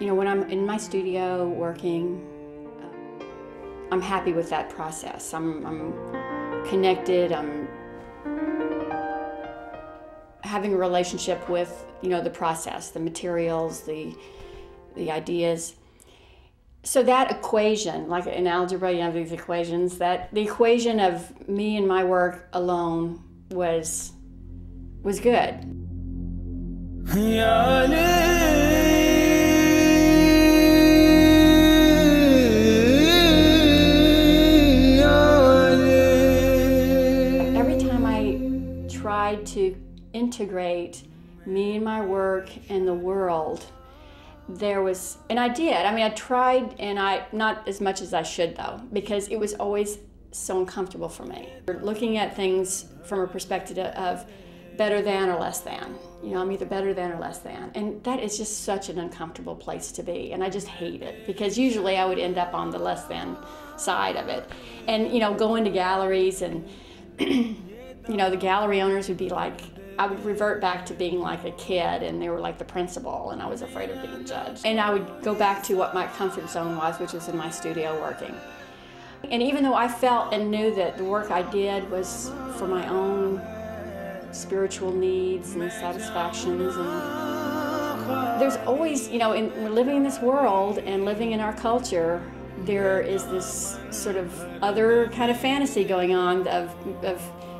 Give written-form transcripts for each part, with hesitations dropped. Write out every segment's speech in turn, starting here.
You know, when I'm in my studio working, I'm happy with that process. I'm connected, I'm having a relationship with, you know, the process, the materials, the ideas. So that equation, like in algebra, you have these equations, that the equation of me and my work alone was good. Every time I tried to integrate me and my work and the world, there was, and I did. I mean, I tried, and not as much as I should though, because it was always so uncomfortable for me. Looking at things from a perspective of better than or less than. You know, I'm either better than or less than. And that is just such an uncomfortable place to be. And I just hate it, because usually I would end up on the less than side of it. And, you know, go into galleries and, you know, the gallery owners would be like, I would revert back to being like a kid, and they were like the principal, and I was afraid of being judged. And I would go back to what my comfort zone was, which was in my studio working. And even though I felt and knew that the work I did was for my own spiritual needs and satisfactions, and there's always, you know, we're living in this world and living in our culture, there is this sort of other kind of fantasy going on of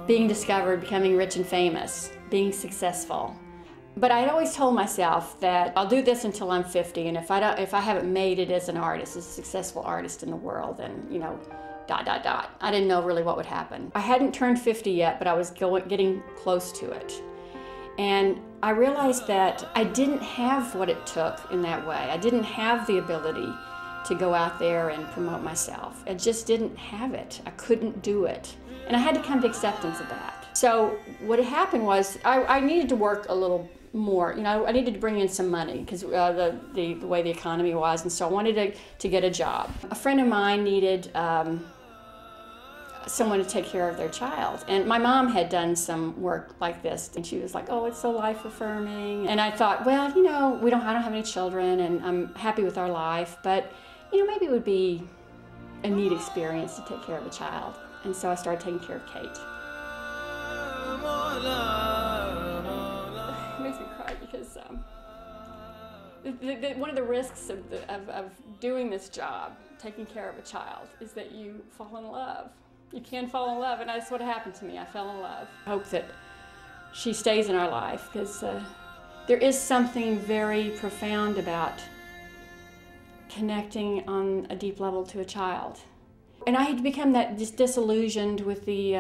being discovered, becoming rich and famous, being successful. But I had always told myself that I'll do this until I'm 50, and if I haven't made it as an artist, as a successful artist in the world, then, you know, ... I didn't know really what would happen. I hadn't turned 50 yet, but I was getting close to it. And I realized that I didn't have what it took in that way. I didn't have the ability to go out there and promote myself. I just didn't have it. I couldn't do it. And I had to come to acceptance of that. So what had happened was I needed to work a little more. You know, I needed to bring in some money because the way the economy was, and so I wanted to get a job. A friend of mine needed someone to take care of their child, and my mom had done some work like this, and she was like, "Oh, it's so life affirming." And I thought, well, you know, I don't have any children, and I'm happy with our life, but you know, maybe it would be a neat experience to take care of a child. And so I started taking care of Kate. It makes me cry because one of the risks of doing this job, taking care of a child, is that you fall in love. You can fall in love, and that's what happened to me. I fell in love. I hope that she stays in our life, because there is something very profound about connecting on a deep level to a child. And I had become that just disillusioned with the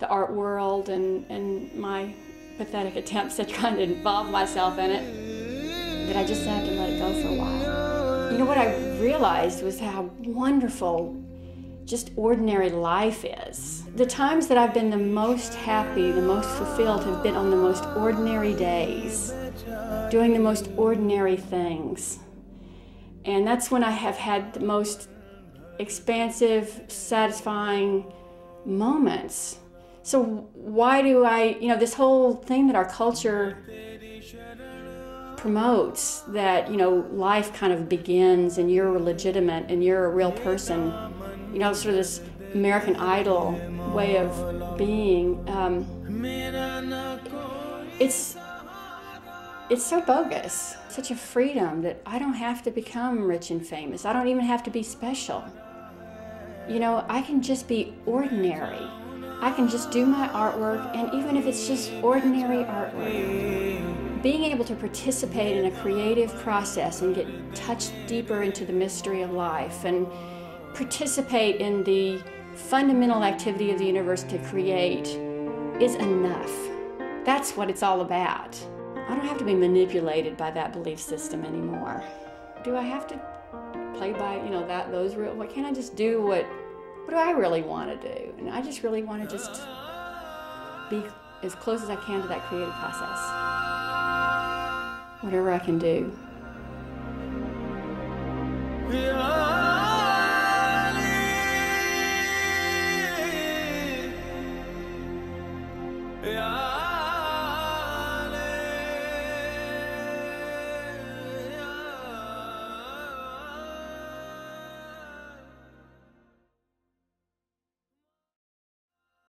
art world and my pathetic attempts at trying to involve myself in it, that I just had to let it go for a while. You know, what I realized was how wonderful just ordinary life is. The times that I've been the most happy, the most fulfilled, have been on the most ordinary days, doing the most ordinary things. And that's when I have had the most expansive, satisfying moments. So why do you know, this whole thing that our culture promotes, that, you know, life kind of begins and you're legitimate and you're a real person, you know, sort of this American Idol way of being, it's so bogus. Such a freedom that I don't have to become rich and famous. I don't even have to be special. You know, I can just be ordinary. I can just do my artwork, and even if it's just ordinary artwork, being able to participate in a creative process and get touched deeper into the mystery of life and participate in the fundamental activity of the universe to create is enough. That's what it's all about. I don't have to be manipulated by that belief system anymore. Do I have to play by, you know, those rules? Why can't I just do what do I really want to do? And I just really want to just be as close as I can to that creative process. Whatever I can do.